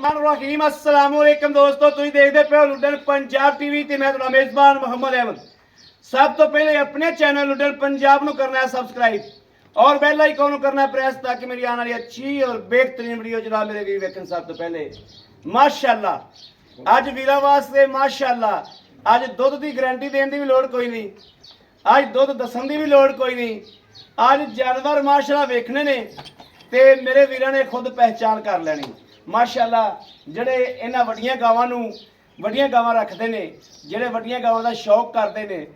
रहीम अस्सलाम वालेकुम दोस्तों, तुम देखते पे हो लुडन पंजाब टीवी ते मैं तुम्हारा मेजबान मोहम्मद अहमद। सब तो पहले अपने चैनल लुडन पंजाब को करना है सब्सक्राइब और बेल आइकन करना है प्रेस, ताकि मेरी आने वाली अच्छी और बेहतरीन वीडियो जनाब मेरे वीर वेखन। सब तो पहले माशाअल्लाह अज वीरा वास्ते माशाअल्लाह अज दुध की गारंटी देने की भी लोड़ कोई नहीं, अज दुध दसन की भी लोड़ कोई नहीं। अज जानवर माशाअल्लाह वेखने ने ते मेरे वीरां ने खुद पहचान कर लैनी माशाअल्लाह। ਜਿਹੜੇ ਇਹਨਾਂ ਵੱਡੀਆਂ ਗਾਵਾਂ ਨੂੰ ਵੱਡੀਆਂ ਗਾਵਾਂ ਰੱਖਦੇ ਨੇ, ਜਿਹੜੇ ਵੱਡੀਆਂ ਗਾਵਾਂ ਦਾ ਸ਼ੌਕ ਕਰਦੇ ਨੇ,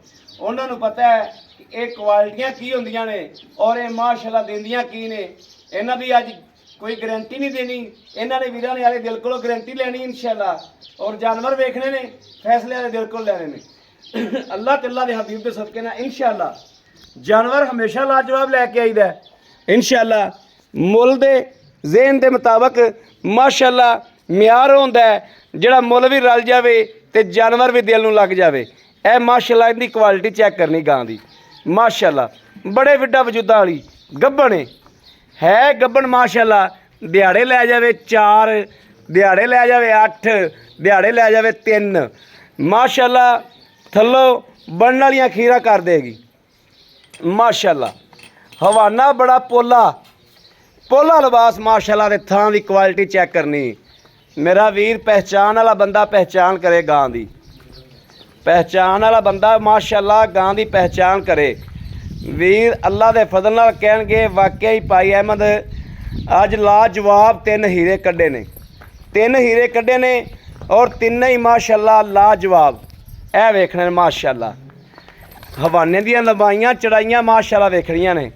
ਉਹਨਾਂ ਨੂੰ ਪਤਾ ਹੈ ਕਿ ਇਹ ਕੁਆਲਿਟੀਆਂ ਕੀ ਹੁੰਦੀਆਂ ਨੇ ਔਰ ਇਹ ਮਾਸ਼ਾਅੱਲਾ ਦਿੰਦੀਆਂ ਕੀ ਨੇ। ਇਹਨਾਂ ਦੀ ਅੱਜ ਕੋਈ ਗਾਰੰਟੀ ਨਹੀਂ ਦੇਣੀ, ਇਹਨਾਂ ਨੇ ਵੀਰਾਂ ਨੇ ਵਾਲੇ ਦਿਲ ਕੋਲੋਂ ਗਾਰੰਟੀ ਲੈਣੀ ਇਨਸ਼ਾਅੱਲਾ। ਔਰ ਜਾਨਵਰ ਵੇਖਣੇ ਨੇ, ਫੈਸਲੇ ਵਾਲੇ ਦਿਲ ਕੋਲ ਲੈਣੇ ਨੇ। ਅੱਲਾਹ ਤੇ ਅੱਲਾਹ ਦੇ ਹਬੀਬ ਦੇ ਸਦਕੇ ਨਾਲ ਇਨਸ਼ਾਅੱਲਾ ਜਾਨਵਰ ਹਮੇਸ਼ਾ ਲਾਜਵਾਬ ਲੈ ਕੇ ਆਈਦਾ ਇਨਸ਼ਾਅੱਲਾ। ਮੁੱਲ ਦੇ ਜ਼ੇਨ ਦੇ ਮੁਤਾਬਕ माशाअल्लाह म्यार होंदा है, जिहड़ा मुल भी रल जाए तो जानवर भी दिल नूं लग जाए। यह माशाअल्लाह इहदी क्वालिटी चैक करनी गां दी माशाअल्लाह। बड़े विड्डा वजूदा वाली गब्बन है गब्बन माशाअल्लाह। दिहाड़े लै जाए 4, दिहाड़े लै जाए 8, दिहाड़े लै जाए 3 माशाअल्लाह। थल्लों बनने वालियां खीरा कर देगी माशाअल्लाह। हवाना बड़ा पोला पोला लिबास माशाअल्लाह दे थां दी क्वालिटी चैक करनी। मेरा वीर पहचान वाला बंदा पहचान करे गां दी, पहचान वाला बंदा माशाअल्लाह गां दी पहचान करे। वीर अल्लाह दे फजल नाल कहणगे वाकई भाई अहमद अज लाजवाब 3 हीरे कड्ढे ने, 3 हीरे कड्ढे ने और तिन्ने ही माशाअल्लाह लाजवाब। ए वेखणे माशाअल्लाह हवाने दियां लंबाइयां चढ़ाइयां माशाअल्लाह वेखणियां ने।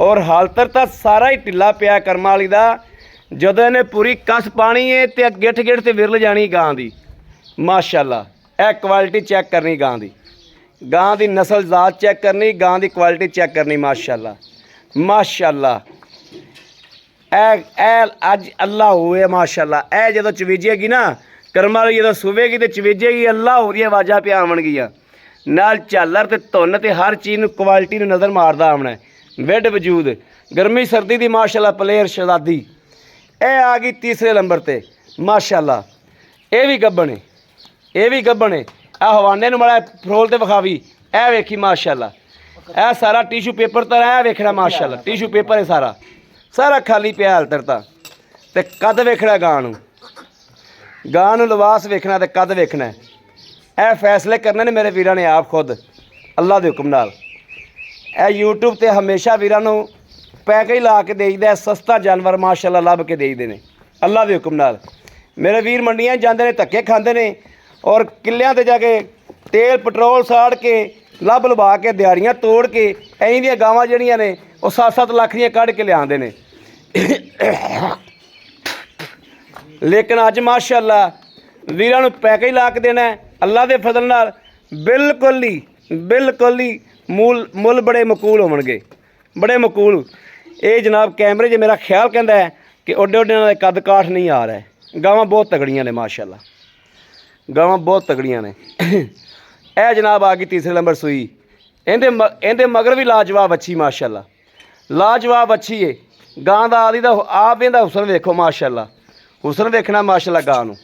और हालतर तो सारा ही ढिला पिया कर्मा वाली दा। जदों इन्हें पूरी कस पानी है तो गिठ गिठ से विरल जानी गां दी माशाअल्लाह। यह क्वालिटी चेक करनी गां दी, गां दी नस्ल जात चेक करनी, गां दी क्वालिटी चेक करनी माशाअल्लाह माशाअल्लाह। अज अल्लाह हुए माशाअल्लाह। ए जदों चवीजेगी ना कर्मा वाली, जदों सुवेगी तो चवीजेगी अल्लाह हो रही आवाज़ां पे आवणगियां नाल झालर ते धुन ते हर चीज़ नूं क्वालिटी नूं नज़र मारदा आवना है। वेड वजूद गर्मी सर्दी दी माशाअल्लाह प्लेयर शहजादी ए आ गई तीसरे नंबर ते माशाअल्लाह। ये भी गब्बन है, ये भी गब्बन है। आ हवाने नूं माड़ा फरोल ते विखावी, ए वेखी माशाअल्लाह। ए सारा टिशू पेपर तो है वेखना माशाअल्लाह। टिशू पेपर है सारा सारा खाली पिया हालतर ते कद वेखना गां नूं, गां नूं लिबास वेखना ते कद वेखना। ए फैसले करने ने मेरे वीरां ने आप खुद अल्लाह दे हुक्म नाल। ਇਹ यूट्यूब ਤੇ हमेशा ਵੀਰਾਂ ਨੂੰ ਪੈਕੇਜ ਲਾ ਕੇ ਦੇਈਦਾ, सस्ता जानवर माशाअल्लाह ਲੱਭ ਕੇ ਦੇਈਦੇ ਨੇ ਅੱਲਾ ਦੇ ਹੁਕਮ ਨਾਲ। ਮੇਰੇ ਵੀਰ ਮੰਡੀਆਂ ਜਾਂਦੇ ਨੇ, ਧੱਕੇ ਖਾਂਦੇ ਨੇ ਔਰ ਕਿੱਲਿਆਂ ਤੇ ਜਾ ਕੇ ਤੇਲ ਪੈਟਰੋਲ ਸਾੜ ਕੇ ਲੱਭ ਲਵਾ ਕੇ ਦਿਹਾੜੀਆਂ ਤੋੜ ਕੇ ਐਂ ਦੀਆਂ ਗਾਵਾਂ ਜਿਹੜੀਆਂ ਨੇ ਉਹ 7-7 ਲੱਖ ਦੀਆਂ ਕੱਢ ਕੇ ਲਿਆਉਂਦੇ ਨੇ। ਲੇਕਿਨ ਅੱਜ ਮਾਸ਼ਾਅल्लाह ਵੀਰਾਂ ਨੂੰ ਪੈਕੇਜ ਲਾ ਕੇ ਦੇਣਾ ਅੱਲਾ ਦੇ ਫਜ਼ਲ ਨਾਲ बिल्कुल ही मुल बड़े मकूल होवणगे, बड़े मकूल। ये जनाब कैमरे 'च मेरा ख्याल कहता है कि ओडे ओडे इन्हां दे कद काठ नहीं आ रहा है। गावां बहुत तगड़ियां ने माशाअल्लाह, गावां बहुत तगड़ियां ने। यह जनाब आ गई तीसरे नंबर सूई। इहदे मगर भी लाजवाब अच्छी माशाअल्लाह, लाजवाब अच्छी है। गां दा आदि दा आप इहदा हुसन वेखो माशाअल्लाह, हुसन वेखना माशाअल्लाह गां नूं।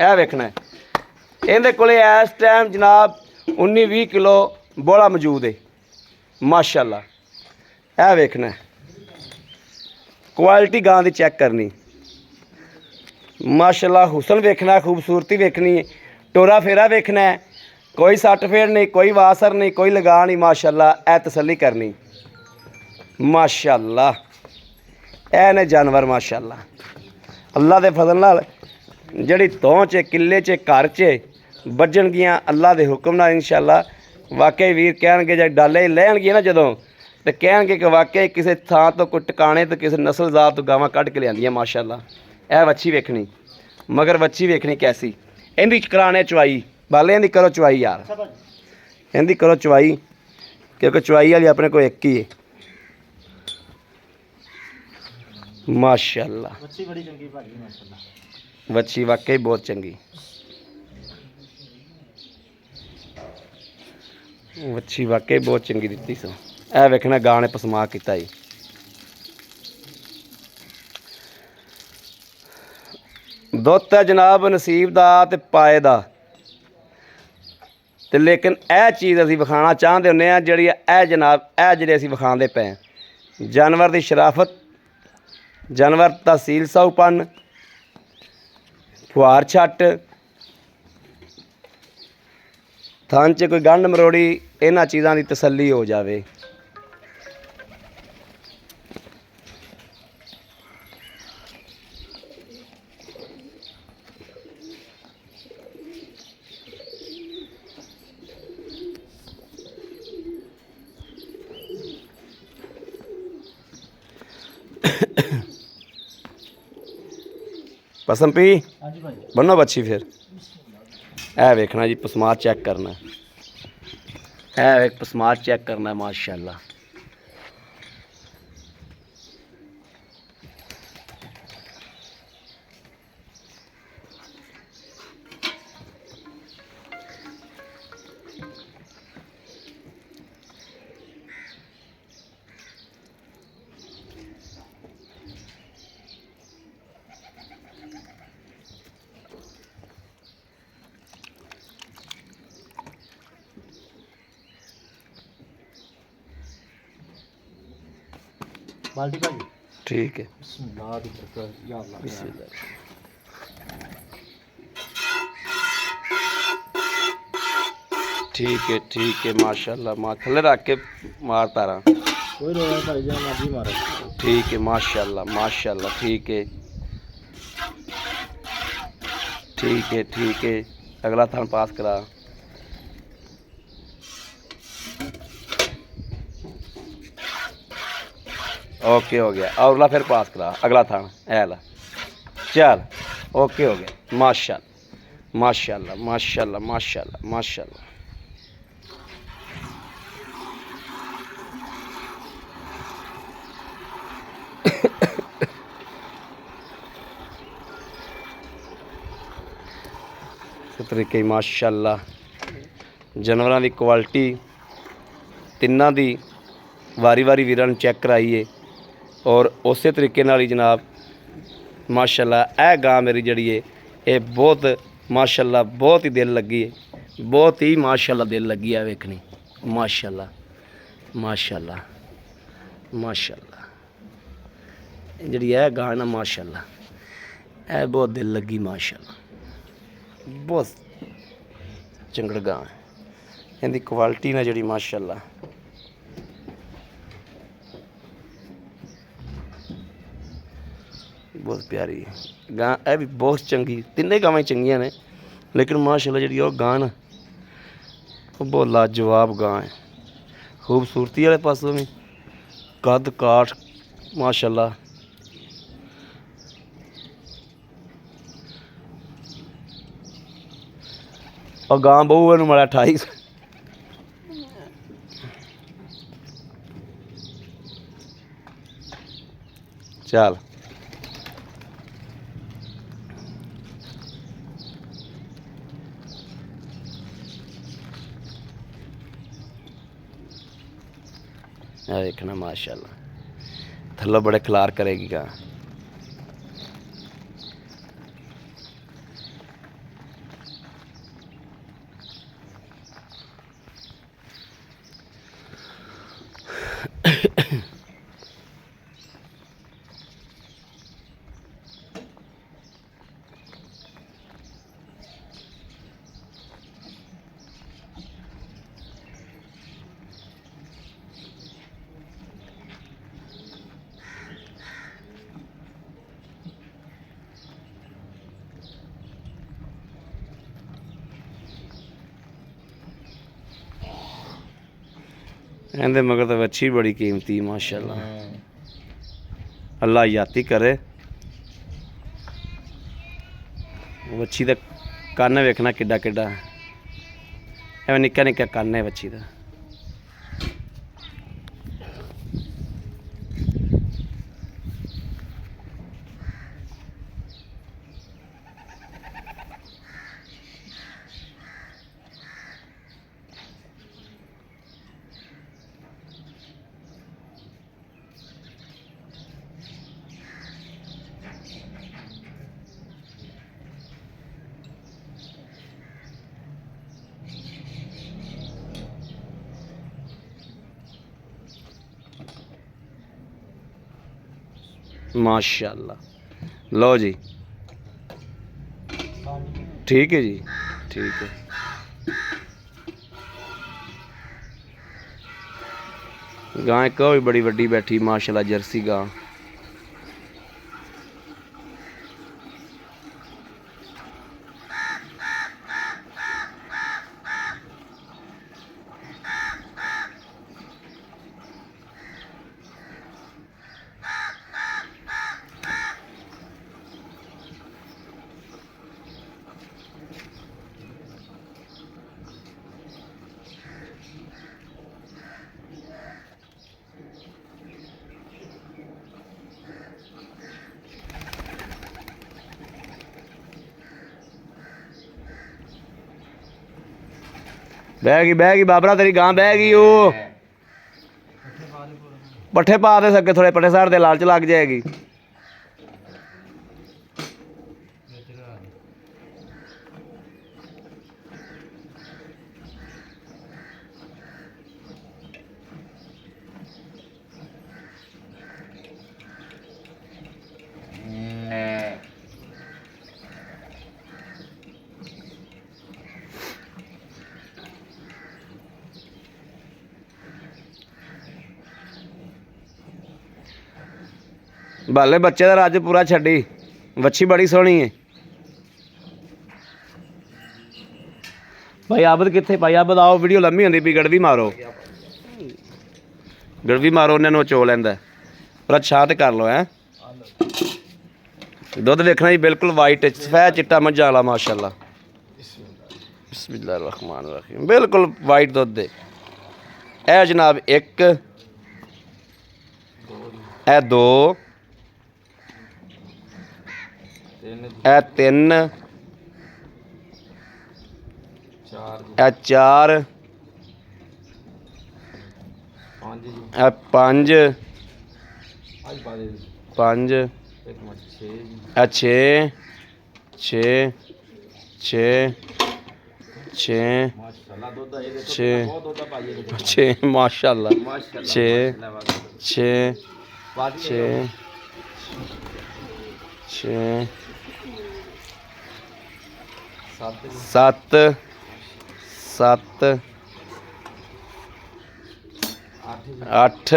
यह वेखना इहदे कोले इस टाइम जनाब 19-20 किलो बोला मौजूद है माशाअल्लाह। यह वेखना क्वालिटी गां दी चेक करनी माशाअल्लाह। हुसन वेखना, खूबसूरती वेखनी, टोरा फेरा वेखना है। कोई सट फेर नहीं, कोई वासर नहीं, कोई लगा नहीं माशाअल्लाह। ए तसल्ली करनी माशाअल्लाह। ए ने जानवर माशाअल्लाह अल्लाह दे फजल नाल जिहड़ी तौं च किले च घर च बजणगियां अल्लाह दे हुक्म नाल इंशाअल्लाह। वाकई वीर कहणगे जे डाले लैणगे ना जदों तो कहणगे कि वाकई किसी थां तो कोई टिकाणे तो किसी नस्ल जात तो गावां कढ के लिआंदियां माशाअल्लाह। यह वच्छी वेखनी मगर वच्छी वेखनी कैसी। इहदी कराने चवाई बाले, इहदी करो चवाई यार, इहदी करो चवाई क्योंकि चवाई वाली अपने को एक ही है माशाअल्लाह। वच्छी वाकई बहुत चंगी, वच्छी वाकई बहुत चंगी दी सो। यह वेखना गां ने पसमा किया जी। ਦੁੱਧ ਹੈ ਜਨਾਬ ਨਸੀਬ ਦਾ ਤੇ ਪਾਏ ਦਾ। ਤੇ ਲੇਕਿਨ ਇਹ ਚੀਜ਼ ਅਸੀਂ ਵਿਖਾਉਣਾ ਚਾਹੁੰਦੇ ਹੁੰਦੇ ਹਾਂ ਜਿਹੜੀ ਇਹ ਜਨਾਬ ਇਹ ਜਿਹੜੇ ਅਸੀਂ ਵਿਖਾਉਂਦੇ ਪਏ ਹਾਂ ਜਾਨਵਰ ਦੀ ਸ਼ਰਾਫਤ, ਜਾਨਵਰ ਦਾ ਸੀਲ ਸਾਊਪਨ, ਫੁਹਾਰ ਛੱਟ, ਥਣ 'ਚ ਕੋਈ ਗੰਢ ਮਰੋੜੀ, ਇਹਨਾਂ ਚੀਜ਼ਾਂ ਦੀ ਤਸੱਲੀ ਹੋ ਜਾਵੇ। पसंद पी बनो बच्ची फिर है वेखना जी पसमार चेक करना है एक पसमार चेक करना है माशाल्लाह। बाल्टी भाजी ठीक है बिस्मिल्लाह दी बरकत या अल्लाह बिस्मिल्लाह। ठीक है माशाल्लाह माँ थले रख के मार पैरा कोई रोया भाई जान मर्जी मारो। ठीक है माशाल्लाह माशाल्लाह। ठीक है अगला थान पास करा। ओके हो गया और ला फिर पास करा अगला थान ऐला चल ओके हो गया माशाल्लाह माशाल्लाह माशाल्लाह माशाल्लाह माशाल्लाह। इस तरीके माशाल्लाह जानवरों की क्वालिटी तिन्ना दी वारी वारी वीरां चेक कराइए और उस तरीके नाल ही जनाब माशाल्लाह यह गां मेरी जड़ी है ये बहुत माशाल्लाह बहुत ही दिल लगी है, बहुत ही माशाल्लाह दिल लगी है वेखनी माशाल्लाह माशाल्लाह माशाल्लाह। जड़ी है गां ना माशाल्लाह यह बहुत दिल लगी माशाल्लाह बहुत चंगड़ गां है। इनकी क्वालिटी ना जड़ी माशाल्लाह बहुत प्यारी गां है भी बहुत चंगी तिन्ने गावां चंगियां ने लेकिन माशाल्लाह जी गां ना बहुत लाजवाब गां है। खूबसूरती वाले पासों भी कद काठ माशाल्लाह और गां बहु नूं माड़ा 28 चल देखना माशाल्लाह थल्लों बड़े खिलार करेगी गां। इहदे मगर तो अच्छी बड़ी कीमती माशाल्लाह अल्लाह याती करे। बच्ची का कन्न वेखना किड्डा किड्डा एवं निक्का निक्का कन्न है बच्ची का। माशाल्लाह। लो जी ठीक है जी, ठीक है। गां एक और भी बड़ी वड्डी बैठी माशाल्लाह, जर्सी गां। बह गई बाबरा, तेरी गां बह गई। वो पट्ठे पा दे सके, थोड़े पट्ठे साढ़े दे लालच लग जाएगी। बाले बच्चे का रज पूरा छड़ी, वच्छी बड़ी सोहनी है। भाई आबद कितने? भाई आबद आओ, वीडियो लम्मी होंदी पई, गड़वी मारो, गड़वी मारो, उन्हें चो लैंदा पर छात कर लो है। दुध देखना जी बिल्कुल वाइट सफेद चिट्टा मझां वाला माशाल्लाह। बिस्मिल्लाहिर्रहमानिर्रहीम, बिल्कुल वाइट दुध दे। ए जनाब एक, ए दो, ए तीन, ए चार, ए पंज, पंज, ए छे, छे, छे, छे, छे, छे माशाल्लाह, छे, छे, छे, छे, सत्त, सत्त, अठ,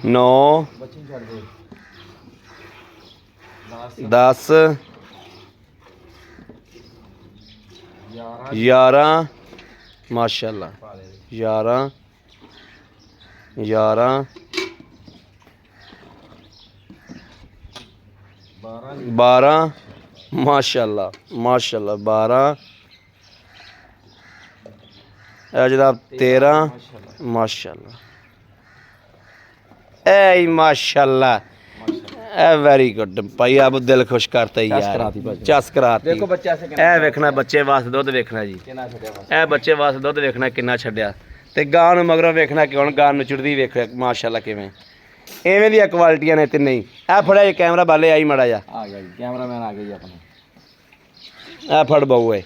नौ, 10, 11 माशाल्लाह, 11, 11, 12 माशाल्लाह, माशाल्लाह, 12 जनाब, 13 माशाल्लाह, ए माशाल्लाह, ए वेरी गुड भाई। अब दिल खुश करता ही यार, चस कराती। देखो बच्चा से ए वेखना, बच्चे वास्ते दुध वेखना जी, ए बच्चे वास्ते दुध वेखना किन्ना छड्या, ते गां नूं मगरों वेखना कि हुण गां नचुड़दी वेख माशाल्लाह किवें। एवें दी क्वालिटियां ने तिन्ने ही। ए फड़ा जी कैमरा बाले आई मड़ा जा, आ गया जी कैमरामैन आ गई अपने। ए फड़ बहुए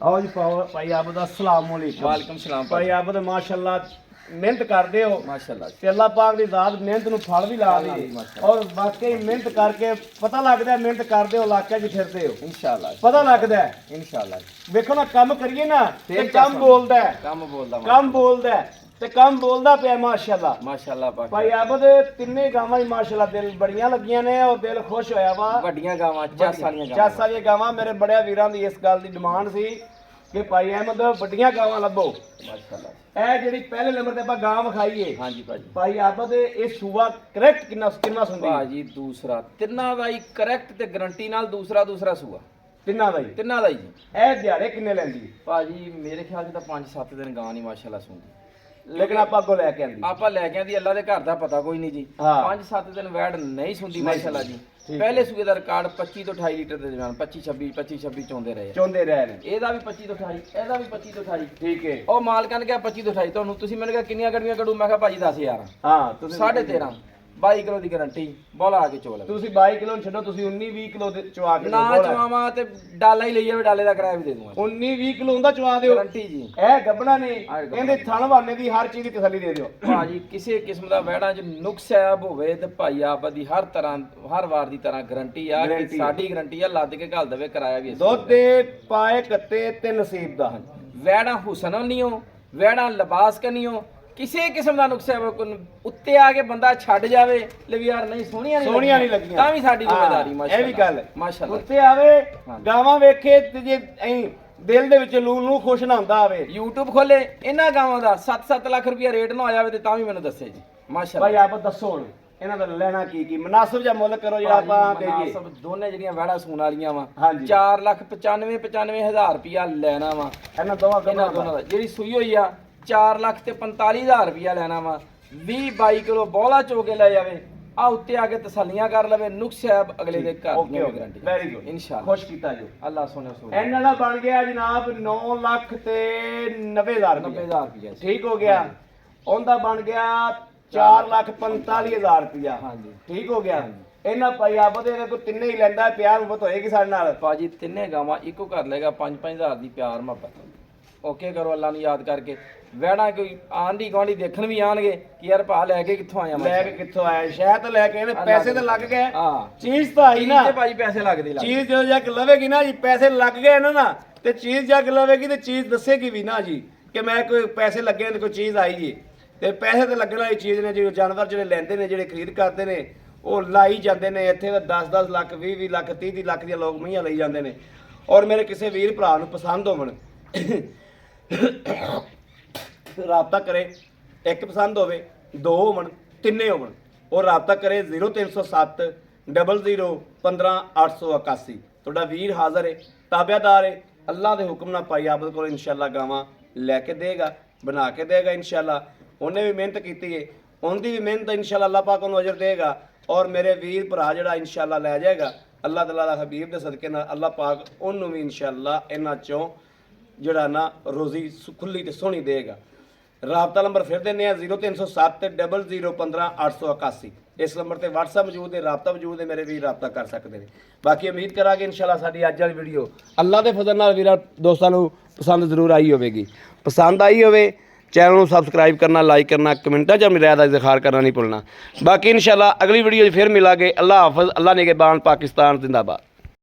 आओ जी भाई आबद, अस्सलाम वालेकुम। वालेकुम सलाम भाई आबद, माशाल्लाह मेहनत करते हो माशाल्लाह, ते अल्लाह पाक दी ज़ात मेहनत नूं फल भी ला दी, और वाकई मेहनत करके पता लगदा है, मेहनत करदे हो इलाके च फिरदे हो इंशाअल्लाह, पता लगदा है इंशाअल्लाह। वेखो ना काम करिए ना ते काम बोलदा है, काम बोलदा है ते काम बोलदा पिया माशाल्लाह, माशाल्लाह भाई आबद। तिन्ने गावां माशाल्लाह दिल बड़ियां लगियां ने, और दिल खुश होया वा। वड्डियां गावां, चस वालियां गावां, मेरे बड़े वीरां दी इस गल दी डिमांड सी कि भाई अहमद वड्डियां गावां लभो माशाल्लाह। ए ਜਿਹੜੀ ਪਹਿਲੇ ਨੰਬਰ ਤੇ ਆਪਾਂ ਗਾਂ ਵਿਖਾਈਏ, ਹਾਂਜੀ ਭਾਈ ਆਬਦ, ਇਹ ਸੂਆ ਕਰੈਕਟ ਕਿੰਨਾ ਸੁੰਦੀ ਭਾਜੀ? ਦੂਸਰਾ, ਤਿੰਨਾਂ ਦਾ ਹੀ ਕਰੈਕਟ ਤੇ ਗਰੰਟੀ ਨਾਲ ਦੂਸਰਾ ਸੂਆ, ਤਿੰਨਾਂ ਦਾ ਹੀ ਜੀ। ਇਹ ਦਿਹਾੜੇ ਕਿੰਨੇ ਲੈਂਦੀ ਭਾਜੀ? ਮੇਰੇ ਖਿਆਲ 'ਚ ਤਾਂ 5-7 ਦਿਨ ਗਾਂ ਨਹੀਂ ਮਾਸ਼ਾਅੱਲਾ ਸੁੰਦੀ, ਲੇਕਿਨ ਆਪਾਂ ਅੱਗੋਂ ਲੈ ਕੇ ਆਂਦੀ ਅੱਲਾ ਦੇ ਘਰ ਦਾ ਪਤਾ ਕੋਈ ਨਹੀਂ ਜੀ। 5-7 ਦਿਨ ਵੈੜ ਨਹੀਂ ਸੁੰਦੀ ਮਾਸ਼ਾਅੱਲਾ ਜੀ। ਪਹਿਲੇ ਸੂਏ ਦਾ ਰਿਕਾਰਡ 25 ਤੋਂ 28 ਲੀਟਰ ਦੇ ਦਰਮਿਆਨ 25-26 ਚੋਂਦੇ ਰਹੇ ਨੇ। ਇਹਦਾ ਵੀ 25 ਤੋਂ 28, ਇਹਦਾ ਵੀ 25 ਤੋਂ 28, ਠੀਕ ਹੈ। ਉਹ ਮਾਲਕਾਂ ਨੇ ਕਿਹਾ 25 ਤੋਂ 28 ਤੁਹਾਨੂੰ, ਤੁਸੀਂ ਮੈਨੂੰ ਕਿਹਾ ਕਿੰਨੀਆਂ ਗੜਵੀਆਂ ਕੱਢੂ? ਮੈਂ ਕਿਹਾ ਭਾਜੀ 10,000। ਹਾਂ ਤੁਸੀਂ 13.5 22 ਕਿਲੋ ਦੀ ਗਾਰੰਟੀ ਬੋਲਾ ਆ ਕੇ ਚੋਲ ਤੁਸੀਂ 22 ਕਿਲੋ ਛੱਡੋ, ਤੁਸੀਂ 19-20 ਕਿਲੋ ਦੇ ਚਵਾ ਕੇ ਨਾ ਚਵਾਵਾਂ ਤੇ ਡਾਲਾ ਹੀ ਲਈ ਜਾਵੇ, ਡਾਲੇ ਦਾ ਕਿਰਾਇਆ ਵੀ ਦੇ ਦੂੰਗਾ 19-20 ਕਿਲੋ ਹੁੰਦਾ ਚਵਾ ਦਿਓ ਗਾਰੰਟੀ ਜੀ। ਇਹ ਗੱਬਣਾ ਨੇ ਇਹਦੇ ਥਣ ਵਾਲੇ ਦੀ ਹਰ ਚੀਜ਼ ਦੀ ਤਸੱਲੀ ਦੇ ਦਿਓ ਭਾਜੀ ਕਿਸੇ ਕਿਸਮ ਦਾ ਵਹਿੜਾਂ 'ਚ ਨੁਕਸ ਆਬ ਹੋਵੇ ਤੇ ਭਾਈ ਆਪ ਦੀ ਹਰ ਤਰ੍ਹਾਂ ਹਰ ਵਾਰ ਦੀ ਤਰ੍ਹਾਂ ਗਾਰੰਟੀ ਆ ਕਿ ਸਾਡੀ ਗਾਰੰਟੀ ਆ, ਲੱਦ ਕੇ ਘੱਲ ਦੇਵੇ, ਕਿਰਾਇਆ ਵੀ ਅਸੀਂ ਦੁੱਧ ਦੇ ਪਾਏ ਕੱਤੇ ਤੇ ਨਸੀਬ ਦਾ ਵਹਿੜਾਂ ਹੁਸਨ ਨਹੀਂ ਹੋ, ਵਹਿੜਾਂ ਲਿਬਾਸ ਕਨੀਓ, ਕਿਸੇ ਕਿਸਮ ਦਾ ਨੁਕਸ ਹੈ ਉੱਤੇ ਆ ਕੇ ਬੰਦਾ ਛੱਡ ਜਾਵੇ ਲੈ ਵੀ ਯਾਰ ਨਹੀਂ ਸੋਹਣੀਆਂ ਨਹੀਂ ਲੱਗੀਆਂ ਤਾਂ ਵੀ ਸਾਡੀ ਜ਼ਿੰਮੇਵਾਰੀ ਇਹ ਵੀ ਗੱਲ ਮਾਸ਼ਾਅੱਲਾ। ਉੱਤੇ ਆਵੇ ਗਾਵਾਂ ਵੇਖੇ ਤੇ ਜੇ ਐਂ ਦਿਲ ਦੇ ਵਿੱਚ ਲੂ ਖੁਸ਼ ਨਾ ਹੁੰਦਾ ਆਵੇ, YouTube ਖੋਲੇ ਇਹਨਾਂ ਗਾਵਾਂ ਦਾ 7-7 ਲੱਖ ਰੁਪਇਆ ਰੇਟ ਨਾ ਹੋ ਜਾਵੇ ਤੇ ਤਾਂ ਵੀ ਮੈਨੂੰ ਦੱਸੇ ਜੀ ਮਾਸ਼ਾਅੱਲਾ। ਭਾਈ ਆਪ ਦੱਸੋ ਹੁਣ ਇਹਨਾਂ ਦਾ ਲੈਣਾ ਕੀ ਮੁਨਾਸਬ ਜਾਂ ਮੁੱਲ ਕਰੋ ਜਿਹੜਾ ਆਪਾਂ ਦੇਈਏ। ਸਭ ਦੋਨੇ ਜਿਹੜੀਆਂ ਵਹਿੜਾ ਸੂਣ ਵਾਲੀਆਂ ਵਾ ਹਾਂਜੀ 4,95,95,000 ਰੁਪਇਆ ਲੈਣਾ ਵਾ ਇਹਨਾਂ ਦੋਵਾਂ ਇਹਨਾਂ ਦੋਨਾਂ ਦਾ। ਜਿਹੜੀ ਸੂਈ ਹੋਈ ਆ 4,45,000 ਰੁਪਇਆ ਲੈਣਾ ਵਾ। 20-22 ਕਿਲੋ ਬੋਲਾ ਚੋ ਕੇ ਲੈ ਜਾਵੇ, ਆ ਉੱਤੇ ਆ ਕੇ ਤਸੱਲੀਆਂ ਕਰ ਲਵੇ, ਨੁਕਸ ਹੈ ਅਗਲੇ ਦੇ ਘਰ ਦੀ ਗਾਰੰਟੀ ਵੈਰੀ ਗੁੱਡ ਇਨਸ਼ਾਅੱਲਾ। ਖੁਸ਼ ਕੀਤਾ ਜੀ ਅੱਲਾ ਸੋਨੇ ਸੋਨੇ ਇਹਨਾਂ ਦਾ ਬਣ ਗਿਆ ਜਨਾਬ 9,90,000 ਰੁਪਏ 90,000 ਰੁਪਇਆ ਠੀਕ ਹੋ ਗਿਆ। ਉਹਦਾ ਬਣ ਗਿਆ 4,45,000 ਰੁਪਇਆ ਹਾਂਜੀ ਠੀਕ ਹੋ ਗਿਆ। ਇਹਨਾਂ ਭਾਈ ਆਪ ਦੇ ਕੋਈ ਤਿੰਨੇ ਹੀ ਲੈਂਦਾ ਪਿਆਰ ਮੁਹੱਬਤ ਹੋਏਗੀ ਸਾਡੇ ਨਾਲ। ਭਾਜੀ ਤਿੰਨੇ ਗਾਵਾਂ ਇੱਕੋ ਕਰ ਲੇਗਾ 5-5000 ਦੀ ਪਿਆਰ ਮੁਹੱਬਤ। ਓਕੇ ਕਰੋ ਅੱਲਾ ਨੂੰ ਯਾਦ ਕਰਕੇ। ਵਹਿਣਾ ਕੋਈ ਆਂਢੀ ਗੁਆਂਢੀ ਦੇਖਣ ਵੀ ਆਣਗੇ ਕਿ ਯਾਰ ਭਾ ਲੈ ਕੇ ਕਿੱਥੋਂ ਆਇਆ ਲੈ ਕੇ ਕਿੱਥੋਂ ਆਇਆ, ਸ਼ਾਇਦ ਲੈ ਕੇ ਇਹਨੇ ਪੈਸੇ ਤੇ ਲੱਗ ਗਏ। ਹਾਂ ਚੀਜ਼ ਤਾਂ ਆਈ ਨਾ ਤੇ ਭਾਜੀ ਪੈਸੇ ਲੱਗਦੇ ਲੱਗ ਚੀਜ਼ ਜਦੋਂ ਜਾ ਕੇ ਲਵੇਗੀ ਨਾ ਜੀ, ਪੈਸੇ ਲੱਗ ਗਏ ਇਹਨਾਂ ਨਾ ਤੇ ਚੀਜ਼ ਜਾ ਕੇ ਲਵੇਗੀ ਤੇ ਚੀਜ਼ ਦੱਸੇਗੀ ਵੀ ਨਾ ਜੀ ਕਿ ਮੈਂ ਕੋਈ ਪੈਸੇ ਲੱਗੇ ਨੇ, ਕੋਈ ਚੀਜ਼ ਆਈ ਜੀ। ਤੇ ਪੈਸੇ ਤੇ ਲੱਗਣ ਵਾਲੀ ਚੀਜ਼ ਨੇ ਜਿਹੜੇ ਜਾਨਵਰ ਜਿਹੜੇ ਲੈਂਦੇ ਨੇ, ਜਿਹੜੇ ਖਰੀਦ ਕਰਦੇ ਨੇ, ਉਹ ਲਾਈ ਜਾਂਦੇ ਨੇ ਇੱਥੇ ਤਾਂ 10-10 ਲੱਖ 20-20 ਲੱਖ 30-30 ਲੱਖ ਦੀਆਂ ਲੋਕ ਮਹੀਆਂ ਲਈ ਜਾਂਦੇ ਨੇ। ਔਰ ਮੇਰੇ ਕਿਸੇ ਵੀਰ ਭਰਾ ਨੂੰ ਪਸੰਦ ਹੋਵਣ ਰਾਬਤਾ ਕਰੇ, ਇੱਕ ਪਸੰਦ ਹੋਵੇ, ਦੋ ਹੋਵਣ, ਤਿੰਨੇ ਹੋਵਣ, ਉਹ ਰਾਬਤਾ ਕਰੇ 0307 00 15 881। ਤੁਹਾਡਾ ਵੀਰ ਹਾਜ਼ਰ ਹੈ, ਤਾਬਿਆਦਾਰ ਹੈ, ਅੱਲਾ ਦੇ ਹੁਕਮ ਨਾਲ ਭਾਈ ਆਬਦ ਕੋਲ ਇਨਸ਼ਾਅੱਲਾ ਗਾਵਾਂ ਲੈ ਕੇ ਦੇਗਾ, ਬਣਾ ਕੇ ਦੇਗਾ ਇਨਸ਼ਾਅੱਲਾ। ਉਹਨੇ ਵੀ ਮਿਹਨਤ ਕੀਤੀ ਹੈ, ਉਹਦੀ ਵੀ ਮਿਹਨਤ ਇਨਸ਼ਾਅੱਲਾ ਅੱਲਾਹ ਪਾਕ ਉਹਨੂੰ ਅਜਰ ਦੇਗਾ। ਔਰ ਮੇਰੇ ਵੀਰ ਭਰਾ ਜਿਹੜਾ ਇਨਸ਼ਾਅੱਲਾ ਲੈ ਜਾਏਗਾ ਅੱਲਾਹ ਤਾਲਾ ਦਾ ਹਬੀਬ ਦੇ ਸਦਕੇ ਨਾਲ ਅੱਲਾਹ ਪਾਕ ਉਹਨੂੰ ਵੀ ਇਨਸ਼ਾਅੱਲਾ ਇਹਨਾਂ ਚੋਂ ਜਿਹੜਾ ਨਾ ਰੋਜ਼ੀ ਖੁੱਲੀ ਤੇ ਸੋਹਣੀ ਦੇਗਾ। ਰਾਬਤਾ ਨੰਬਰ ਫਿਰ ਦਿੰਦੇ ਆ 0307 00 15 881। ਇਸ ਨੰਬਰ ਤੇ WhatsApp ਮੌਜੂਦ ਹੈ, ਰਾਬਤਾ ਮੌਜੂਦ ਹੈ, ਮੇਰੇ ਵੀਰ ਰਾਬਤਾ ਕਰ ਸਕਦੇ ਨੇ। ਬਾਕੀ ਉਮੀਦ ਕਰਾਂਗੇ ਇਨਸ਼ਾਅੱਲਾ ਸਾਡੀ ਅੱਜ ਵਾਲੀ ਵੀਡੀਓ ਅੱਲਾਹ ਦੇ ਫਜ਼ਲ ਨਾਲ ਵੀਰਾਂ ਦੋਸਤਾਂ ਨੂੰ ਪਸੰਦ ਜ਼ਰੂਰ ਆਈ ਹੋਵੇਗੀ। ਪਸੰਦ ਆਈ ਹੋਵੇ ਚੈਨਲ ਨੂੰ ਸਬਸਕ੍ਰਾਈਬ ਕਰਨਾ, ਲਾਈਕ ਕਰਨਾ, ਕਮੈਂਟਾਂ 'ਚ ਮੇਰੀ ਰਾਏ ਦਾ ਇਜ਼ਹਾਰ ਕਰਨਾ ਨਹੀਂ ਭੁੱਲਣਾ। ਬਾਕੀ ਇਨਸ਼ਾਅੱਲਾ ਅਗਲੀ ਵੀਡੀਓ 'ਚ ਫਿਰ ਮਿਲਾਂਗੇ। ਅੱਲਾਹ ਹਾਫਿਜ਼, ਅੱਲਾਹ ਨਿਗਹਿਬਾਨ, ਪਾਕਿਸਤਾਨ ਜ਼ਿੰਦਾਬਾਦ।